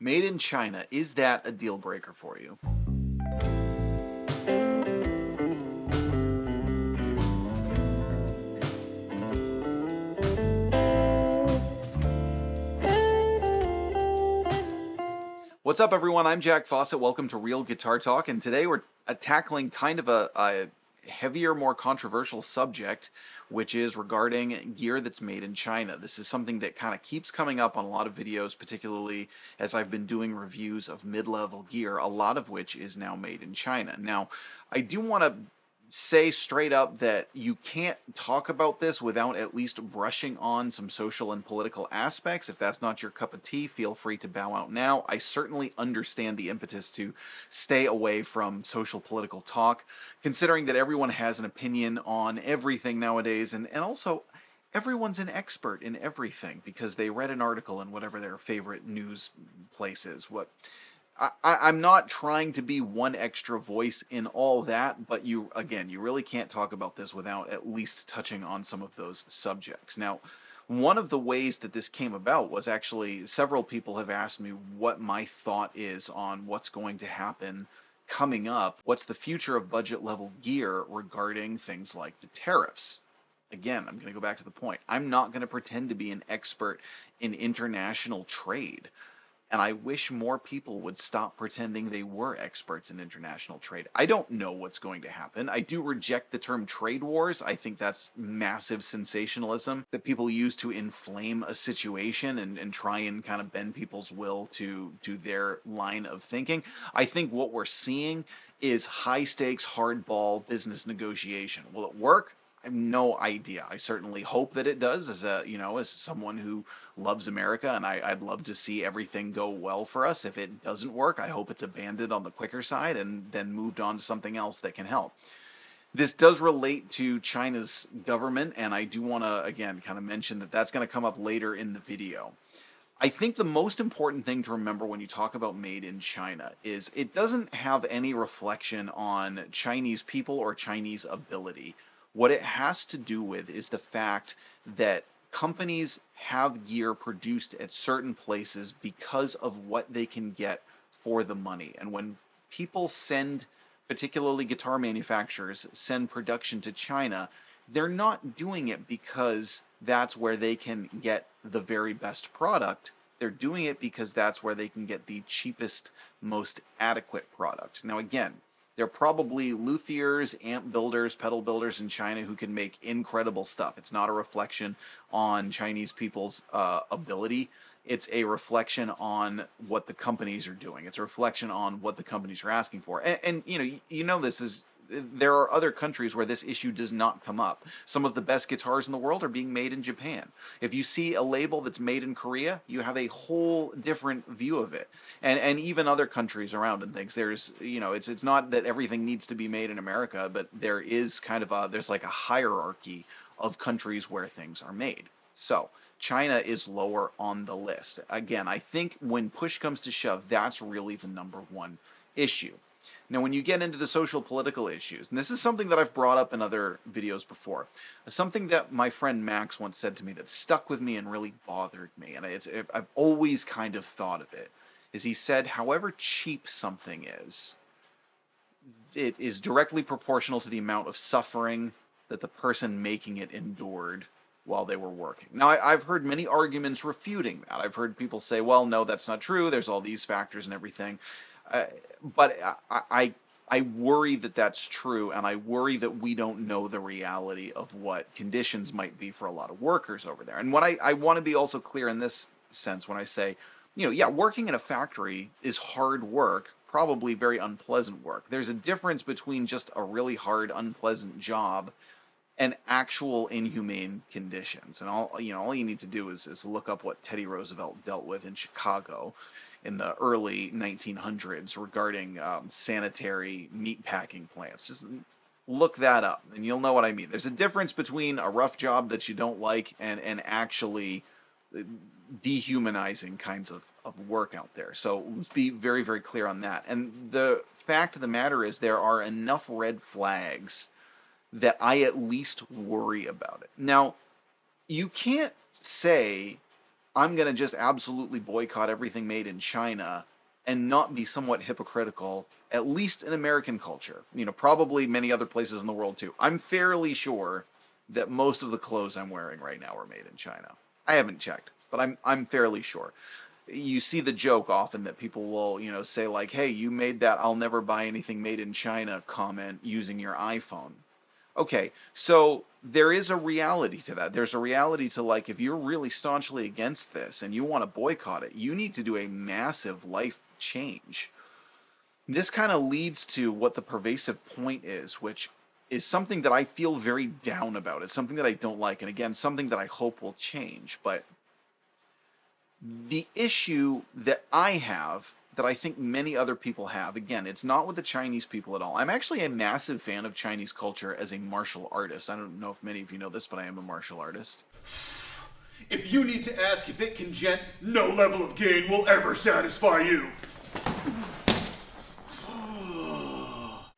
Made in China, is that a deal breaker for you? What's up, everyone? I'm Jack Fossett. Welcome to Real Guitar Talk, and today we're tackling kind of a heavier, more controversial subject, which is regarding gear that's made in China. This is something that kind of keeps coming up on a lot of videos, particularly as I've been doing reviews of mid-level gear, a lot of which is now made in China. Now, I do want to say straight up that you can't talk about this without at least brushing on some social and political aspects. If that's not your cup of tea, feel free to bow out now. I certainly understand the impetus to stay away from social political talk, considering that everyone has an opinion on everything nowadays, and also everyone's an expert in everything because they read an article in whatever their favorite news place is. I'm not trying to be one extra voice in all that, but you really can't talk about this without at least touching on some of those subjects. Now, one of the ways that this came about was actually several people have asked me what my thought is on what's going to happen coming up. What's the future of budget level gear regarding things like the tariffs? Again, I'm going to go back to the point. I'm not going to pretend to be an expert in international trade. And I wish more people would stop pretending they were experts in international trade. I don't know what's going to happen. I do reject the term trade wars. I think that's massive sensationalism that people use to inflame a situation and try and kind of bend people's will to their line of thinking. I think what we're seeing is high stakes, hardball business negotiation. Will it work? I have no idea. I certainly hope that it does as someone who loves America, and I'd love to see everything go well for us. If it doesn't work, I hope it's abandoned on the quicker side and then moved on to something else that can help. This does relate to China's government, and I do want to, again, kind of mention that that's going to come up later in the video. I think the most important thing to remember when you talk about made in China is it doesn't have any reflection on Chinese people or Chinese ability. What it has to do with is the fact that companies have gear produced at certain places because of what they can get for the money. And when people send, particularly guitar manufacturers, send production to China, they're not doing it because that's where they can get the very best product. They're doing it because that's where they can get the cheapest, most adequate product. Now, again, they're probably luthiers, amp builders, pedal builders in China who can make incredible stuff. It's not a reflection on Chinese people's ability. It's a reflection on what the companies are doing. It's a reflection on what the companies are asking for. And this is there are other countries where this issue does not come up. Some of the best guitars in the world are being made in Japan. If you see a label that's made in Korea, you have a whole different view of it. And even other countries around and things. There's it's not that everything needs to be made in America, but there is kind of there's like a hierarchy of countries where things are made. So China is lower on the list. Again, I think when push comes to shove, that's really the number one issue. Now, when you get into the social political issues, and this is something that I've brought up in other videos before, something that my friend Max once said to me that stuck with me and really bothered me, and I've always kind of thought of it, is he said, however cheap something is, it is directly proportional to the amount of suffering that the person making it endured while they were working. Now, I've heard many arguments refuting that. I've heard people say, well, no, that's not true. There's all these factors and everything. But I worry that that's true, and I worry that we don't know the reality of what conditions might be for a lot of workers over there. And what I want to be also clear in this sense when I say, working in a factory is hard work, probably very unpleasant work. There's a difference between just a really hard, unpleasant job and actual inhumane conditions. And all you need to do is look up what Teddy Roosevelt dealt with in Chicago in the early 1900s regarding sanitary meat packing plants. Just look that up and you'll know what I mean. There's a difference between a rough job that you don't like and actually dehumanizing kinds of work out there. So let's be very, very clear on that. And the fact of the matter is there are enough red flags that I at least worry about it. Now, you can't say I'm going to just absolutely boycott everything made in China and not be somewhat hypocritical, at least in American culture. Probably many other places in the world too. I'm fairly sure that most of the clothes I'm wearing right now are made in China. I haven't checked, but I'm fairly sure. You see the joke often that people will, say like, "Hey, you made that 'I'll never buy anything made in China' comment using your iPhone." Okay, so there is a reality to that. There's a reality to, like, if you're really staunchly against this and you want to boycott it, you need to do a massive life change. This kind of leads to what the pervasive point is, which is something that I feel very down about. It's something that I don't like, and again, something that I hope will change. But the issue that I have, that I think many other people have, again, it's not with the Chinese people at all. I'm actually a massive fan of Chinese culture as a martial artist. I don't know if many of you know this, but I am a martial artist. If you need to ask if it can gent, no level of gain will ever satisfy you.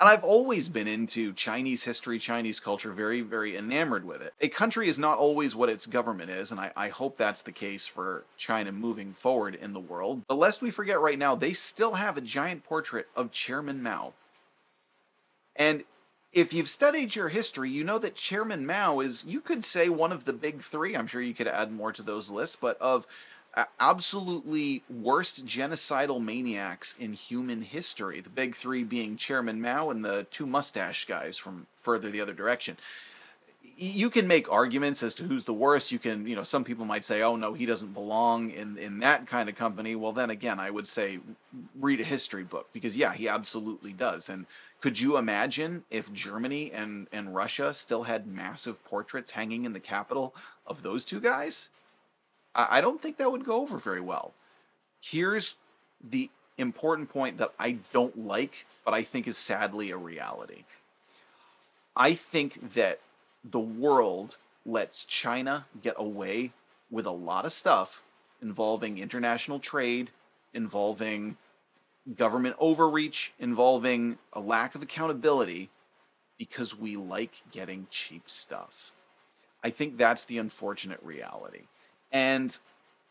And I've always been into Chinese history, Chinese culture, very, very enamored with it. A country is not always what its government is, and I hope that's the case for China moving forward in the world. But lest we forget right now, they still have a giant portrait of Chairman Mao. And if you've studied your history, you know that Chairman Mao is, you could say, one of the big three. I'm sure you could add more to those lists, but of absolutely worst genocidal maniacs in human history. The big three being Chairman Mao and the two mustache guys from further the other direction. You can make arguments as to who's the worst. You can, some people might say, oh no, he doesn't belong in that kind of company. Well, then again, I would say read a history book, because yeah, he absolutely does. And could you imagine if Germany and Russia still had massive portraits hanging in the capital of those two guys? I don't think that would go over very well. Here's the important point that I don't like, but I think is sadly a reality. I think that the world lets China get away with a lot of stuff involving international trade, involving government overreach, involving a lack of accountability, because we like getting cheap stuff. I think that's the unfortunate reality. And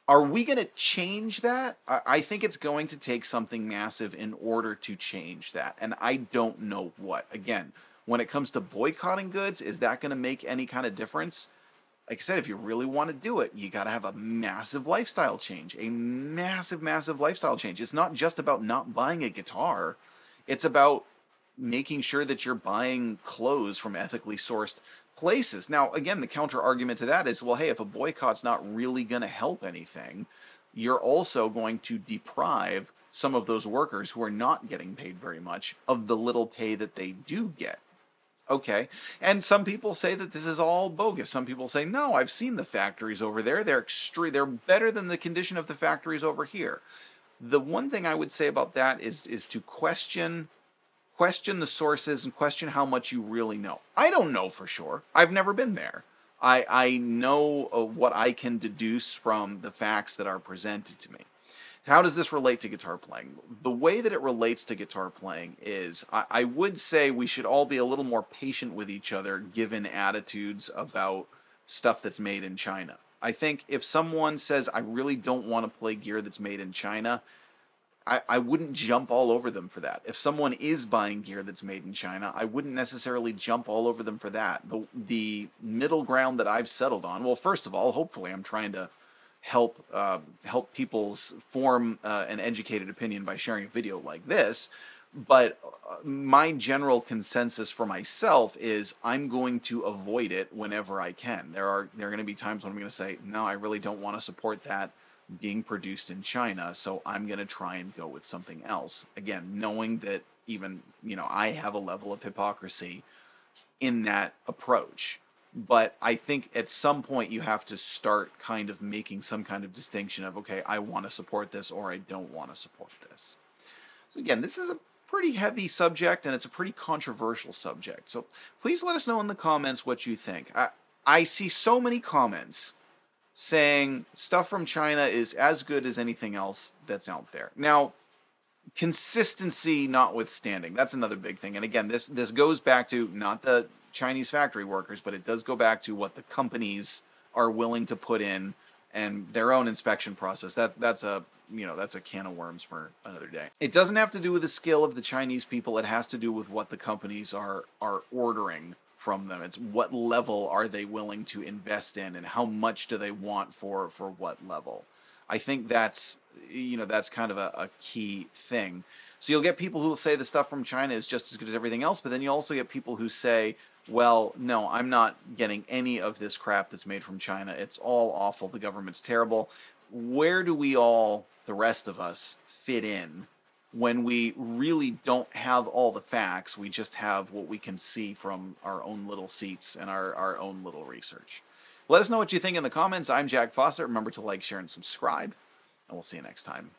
are we going to change that? I think it's going to take something massive in order to change that. And I don't know what. Again, when it comes to boycotting goods, is that going to make any kind of difference? Like I said, if you really want to do it, you got to have a massive lifestyle change. A massive, massive lifestyle change. It's not just about not buying a guitar. It's about making sure that you're buying clothes from ethically sourced places. Now, again, the counter argument to that is, well, hey, if a boycott's not really going to help anything, you're also going to deprive some of those workers who are not getting paid very much of the little pay that they do get. Okay, and some people say that this is all bogus. Some people say, no, I've seen the factories over there. They're better than the condition of the factories over here. The one thing I would say about that is to question the sources and question how much you really know. I don't know for sure. I've never been there. I know what I can deduce from the facts that are presented to me. How does this relate to guitar playing? The way that it relates to guitar playing is, I would say we should all be a little more patient with each other given attitudes about stuff that's made in China. I think if someone says, I really don't want to play gear that's made in China, I wouldn't jump all over them for that. If someone is buying gear that's made in China, I wouldn't necessarily jump all over them for that. The middle ground that I've settled on, well, first of all, hopefully I'm trying to help people's form an educated opinion by sharing a video like this. But my general consensus for myself is I'm going to avoid it whenever I can. There are going to be times when I'm going to say, no, I really don't want to support that being produced in China, so I'm going to try and go with something else. Again, knowing that even, I have a level of hypocrisy in that approach. But I think at some point you have to start kind of making some kind of distinction of, okay, I want to support this or I don't want to support this. So again, this is a pretty heavy subject and it's a pretty controversial subject. So please let us know in the comments what you think. I see so many comments saying stuff from China is as good as anything else that's out there. Now, consistency notwithstanding, that's another big thing. And again, this goes back to not the Chinese factory workers, but it does go back to what the companies are willing to put in and their own inspection process. That's a that's a can of worms for another day. It doesn't have to do with the skill of the Chinese people. It has to do with what the companies are ordering from them. It's what level are they willing to invest in, and how much do they want for what level. I think that's that's kind of a key thing. So you'll get people who will say the stuff from China is just as good as everything else, but then you also get people who say, well, no, I'm not getting any of this crap that's made from China. It's all awful. The government's terrible. Where do we all, the rest of us, fit in when we really don't have all the facts? We just have what we can see from our own little seats and our own little research. Let us know what you think in the comments. I'm Jack Fossett. Remember to like, share, and subscribe, and we'll see you next time.